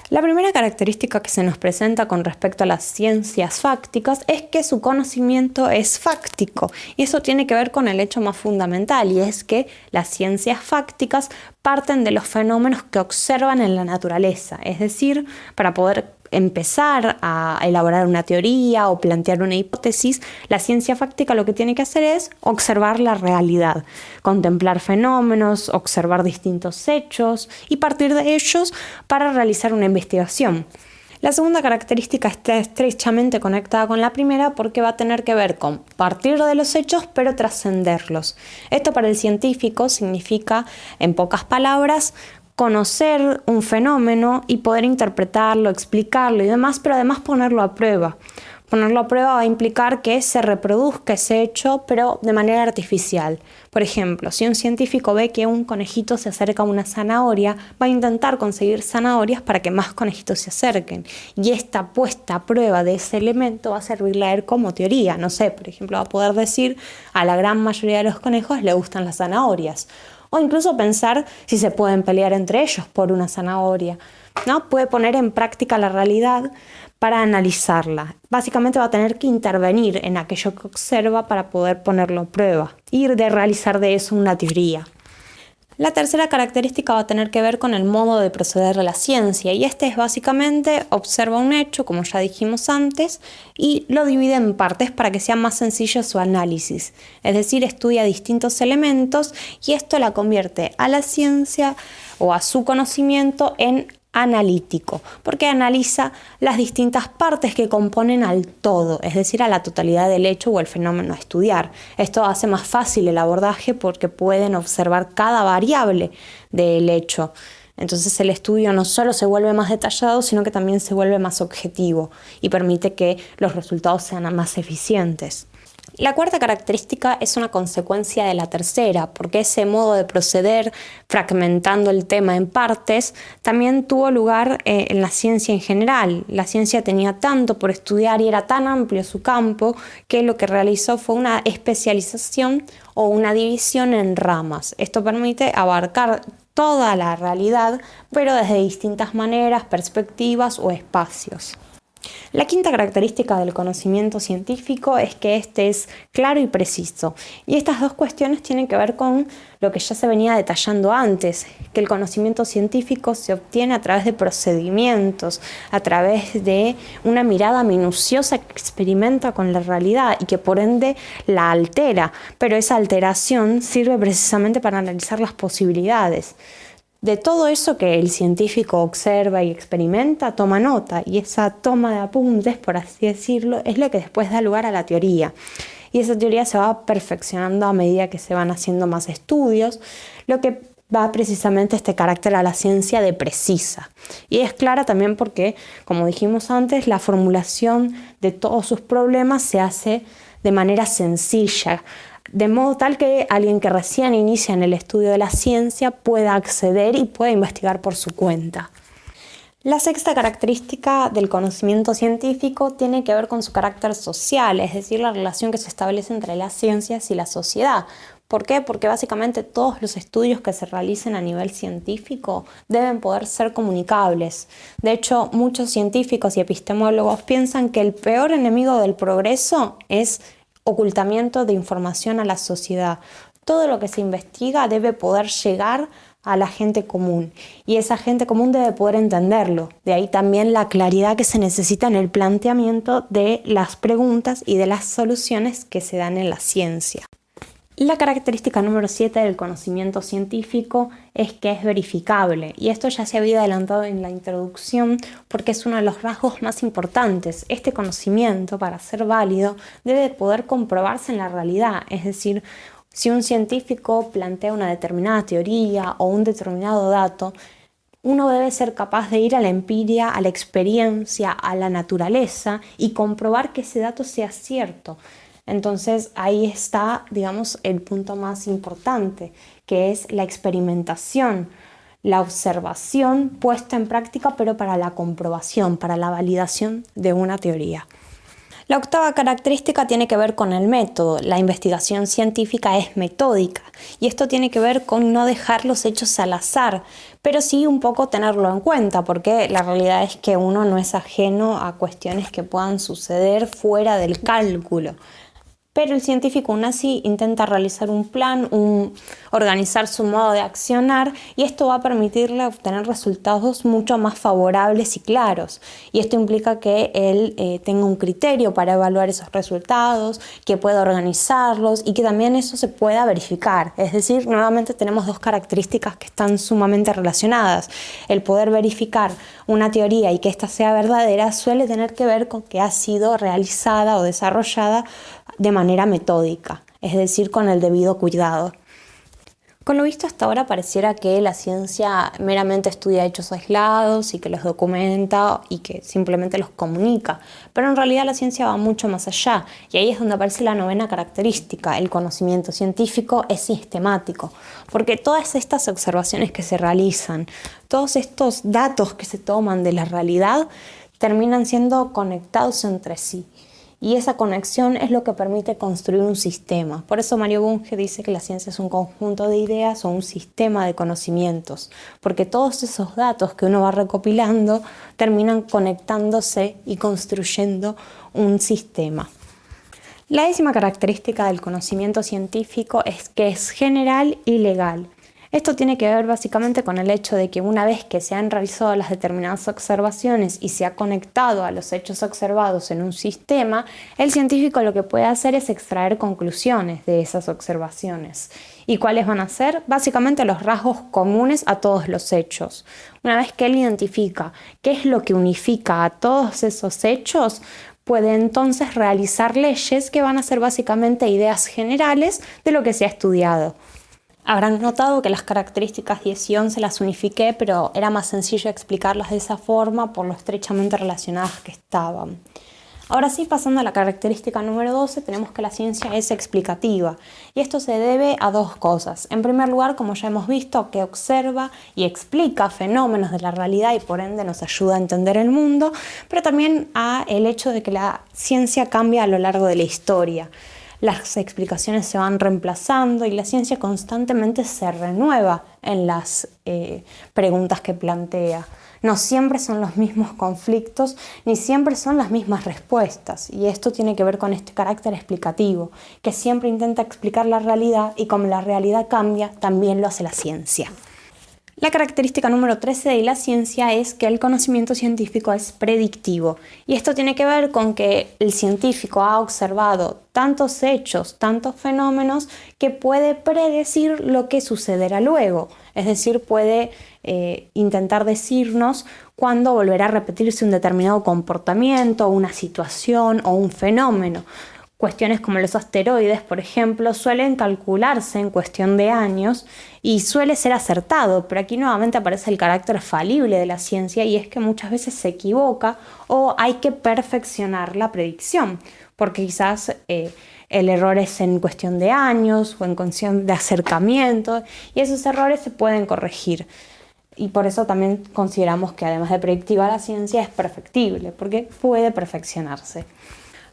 La primera característica que se nos presenta con respecto a las ciencias fácticas es que su conocimiento es fáctico, y eso tiene que ver con el hecho más fundamental, y es que las ciencias fácticas parten de los fenómenos que observan en la naturaleza. Es decir, para poder empezar a elaborar una teoría o plantear una hipótesis, la ciencia fáctica lo que tiene que hacer es observar la realidad, contemplar fenómenos, observar distintos hechos y partir de ellos para realizar una investigación. La segunda característica está estrechamente conectada con la primera porque va a tener que ver con partir de los hechos pero trascenderlos. Esto para el científico significa, en pocas palabras, conocer un fenómeno y poder interpretarlo, explicarlo y demás, pero además ponerlo a prueba. Ponerlo a prueba va a implicar que se reproduzca ese hecho, pero de manera artificial. Por ejemplo, si un científico ve que un conejito se acerca a una zanahoria, va a intentar conseguir zanahorias para que más conejitos se acerquen. Y esta puesta a prueba de ese elemento va a servirle a él como teoría. No sé, por ejemplo, va a poder decir a la gran mayoría de los conejos le gustan las zanahorias. O incluso pensar si se pueden pelear entre ellos por una zanahoria, ¿no? Puede poner en práctica la realidad para analizarla. Básicamente va a tener que intervenir en aquello que observa para poder ponerlo a prueba y de realizar de eso una teoría. La tercera característica va a tener que ver con el modo de proceder de la ciencia, y este es básicamente observa un hecho, como ya dijimos antes, y lo divide en partes para que sea más sencillo su análisis. Es decir, estudia distintos elementos y esto la convierte a la ciencia o a su conocimiento en analítico, porque analiza las distintas partes que componen al todo, es decir, a la totalidad del hecho o el fenómeno a estudiar. Esto hace más fácil el abordaje porque pueden observar cada variable del hecho. Entonces el estudio no solo se vuelve más detallado, sino que también se vuelve más objetivo y permite que los resultados sean más eficientes. La cuarta característica es una consecuencia de la tercera, porque ese modo de proceder fragmentando el tema en partes también tuvo lugar en la ciencia en general. La ciencia tenía tanto por estudiar y era tan amplio su campo que lo que realizó fue una especialización o una división en ramas. Esto permite abarcar toda la realidad, pero desde distintas maneras, perspectivas o espacios. La quinta característica del conocimiento científico es que este es claro y preciso. Y estas dos cuestiones tienen que ver con lo que ya se venía detallando antes, que el conocimiento científico se obtiene a través de procedimientos, a través de una mirada minuciosa que experimenta con la realidad y que por ende la altera, pero esa alteración sirve precisamente para analizar las posibilidades. De todo eso que el científico observa y experimenta, toma nota, y esa toma de apuntes, por así decirlo, es lo que después da lugar a la teoría. Y esa teoría se va perfeccionando a medida que se van haciendo más estudios, lo que va precisamente este carácter a la ciencia de precisa. Y es clara también porque, como dijimos antes, la formulación de todos sus problemas se hace de manera sencilla, de modo tal que alguien que recién inicia en el estudio de la ciencia pueda acceder y pueda investigar por su cuenta. La sexta característica del conocimiento científico tiene que ver con su carácter social, es decir, la relación que se establece entre las ciencias y la sociedad. ¿Por qué? Porque básicamente todos los estudios que se realicen a nivel científico deben poder ser comunicables. De hecho, muchos científicos y epistemólogos piensan que el peor enemigo del progreso es ocultamiento de información a la sociedad. Todo lo que se investiga debe poder llegar a la gente común y esa gente común debe poder entenderlo. De ahí también la claridad que se necesita en el planteamiento de las preguntas y de las soluciones que se dan en la ciencia. La característica número 7 del conocimiento científico es que es verificable, y esto ya se había adelantado en la introducción porque es uno de los rasgos más importantes. Este conocimiento, para ser válido, debe poder comprobarse en la realidad, es decir, si un científico plantea una determinada teoría o un determinado dato, uno debe ser capaz de ir a la empiria, a la experiencia, a la naturaleza y comprobar que ese dato sea cierto. Entonces ahí está, digamos, el punto más importante, que es la experimentación, la observación puesta en práctica, pero para la comprobación, para la validación de una teoría. La octava característica tiene que ver con el método. La investigación científica es metódica y esto tiene que ver con no dejar los hechos al azar, pero sí un poco tenerlo en cuenta, porque la realidad es que uno no es ajeno a cuestiones que puedan suceder fuera del cálculo. Pero el científico aún así intenta realizar un plan, organizar su modo de accionar, y esto va a permitirle obtener resultados mucho más favorables y claros. Y esto implica que él tenga un criterio para evaluar esos resultados, que pueda organizarlos y que también eso se pueda verificar. Es decir, nuevamente tenemos dos características que están sumamente relacionadas. El poder verificar una teoría y que ésta sea verdadera suele tener que ver con que ha sido realizada o desarrollada de manera metódica, es decir, con el debido cuidado. Con lo visto hasta ahora pareciera que la ciencia meramente estudia hechos aislados y que los documenta y que simplemente los comunica, pero en realidad la ciencia va mucho más allá, y ahí es donde aparece la novena característica. El conocimiento científico es sistemático, porque todas estas observaciones que se realizan, todos estos datos que se toman de la realidad, terminan siendo conectados entre sí. Y esa conexión es lo que permite construir un sistema. Por eso Mario Bunge dice que la ciencia es un conjunto de ideas o un sistema de conocimientos, porque todos esos datos que uno va recopilando terminan conectándose y construyendo un sistema. La 10ª característica del conocimiento científico es que es general y legal. Esto tiene que ver básicamente con el hecho de que una vez que se han realizado las determinadas observaciones y se ha conectado a los hechos observados en un sistema, el científico lo que puede hacer es extraer conclusiones de esas observaciones. ¿Y cuáles van a ser? Básicamente los rasgos comunes a todos los hechos. Una vez que él identifica qué es lo que unifica a todos esos hechos, puede entonces realizar leyes que van a ser básicamente ideas generales de lo que se ha estudiado. Habrán notado que las características 10 y 11 las unifiqué, pero era más sencillo explicarlas de esa forma por lo estrechamente relacionadas que estaban. Ahora sí, pasando a la característica número 12, tenemos que la ciencia es explicativa, y esto se debe a dos cosas. En primer lugar, como ya hemos visto, que observa y explica fenómenos de la realidad y por ende nos ayuda a entender el mundo, pero también a el hecho de que la ciencia cambia a lo largo de la historia. Las explicaciones se van reemplazando y la ciencia constantemente se renueva en las preguntas que plantea. No siempre son los mismos conflictos ni siempre son las mismas respuestas, y esto tiene que ver con este carácter explicativo, que siempre intenta explicar la realidad, y como la realidad cambia, también lo hace la ciencia. La característica número 13 de la ciencia es que el conocimiento científico es predictivo, y esto tiene que ver con que el científico ha observado tantos hechos, tantos fenómenos, que puede predecir lo que sucederá luego, es decir, puede intentar decirnos cuándo volverá a repetirse un determinado comportamiento, una situación o un fenómeno. Cuestiones como los asteroides, por ejemplo, suelen calcularse en cuestión de años y suele ser acertado, pero aquí nuevamente aparece el carácter falible de la ciencia, y es que muchas veces se equivoca o hay que perfeccionar la predicción, porque quizás el error es en cuestión de años o en cuestión de acercamiento, y esos errores se pueden corregir. Y por eso también consideramos que además de predictiva la ciencia es perfectible, porque puede perfeccionarse.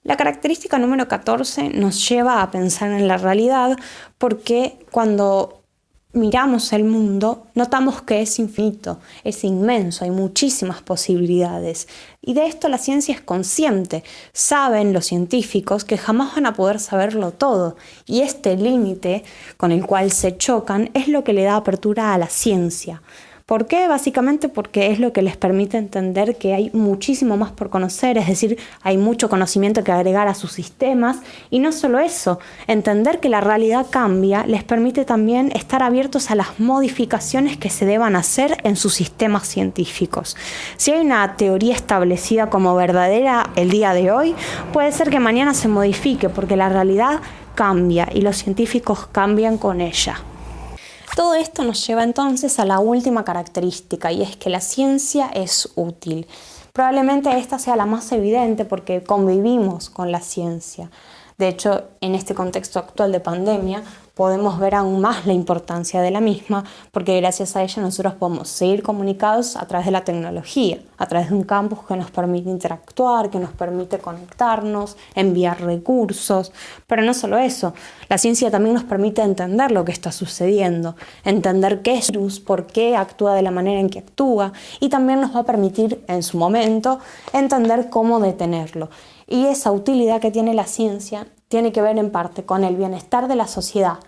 La característica número 14 nos lleva a pensar en la realidad, porque cuando miramos el mundo notamos que es infinito, es inmenso, hay muchísimas posibilidades. Y de esto la ciencia es consciente. Saben los científicos que jamás van a poder saberlo todo, y este límite con el cual se chocan es lo que le da apertura a la ciencia. ¿Por qué? Básicamente porque es lo que les permite entender que hay muchísimo más por conocer, es decir, hay mucho conocimiento que agregar a sus sistemas, y no solo eso, entender que la realidad cambia les permite también estar abiertos a las modificaciones que se deban hacer en sus sistemas científicos. Si hay una teoría establecida como verdadera el día de hoy, puede ser que mañana se modifique porque la realidad cambia y los científicos cambian con ella. Todo esto nos lleva entonces a la última característica, y es que la ciencia es útil. Probablemente esta sea la más evidente porque convivimos con la ciencia. De hecho, en este contexto actual de pandemia, podemos ver aún más la importancia de la misma, porque gracias a ella nosotros podemos seguir comunicados a través de la tecnología, a través de un campus que nos permite interactuar, que nos permite conectarnos, enviar recursos. Pero no solo eso, la ciencia también nos permite entender lo que está sucediendo, entender qué es el virus, por qué actúa de la manera en que actúa, y también nos va a permitir en su momento entender cómo detenerlo. Y esa utilidad que tiene la ciencia tiene que ver en parte con el bienestar de la sociedad,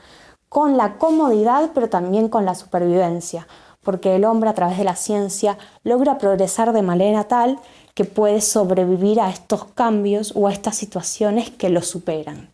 con la comodidad, pero también con la supervivencia, porque el hombre a través de la ciencia logra progresar de manera tal que puede sobrevivir a estos cambios o a estas situaciones que lo superan.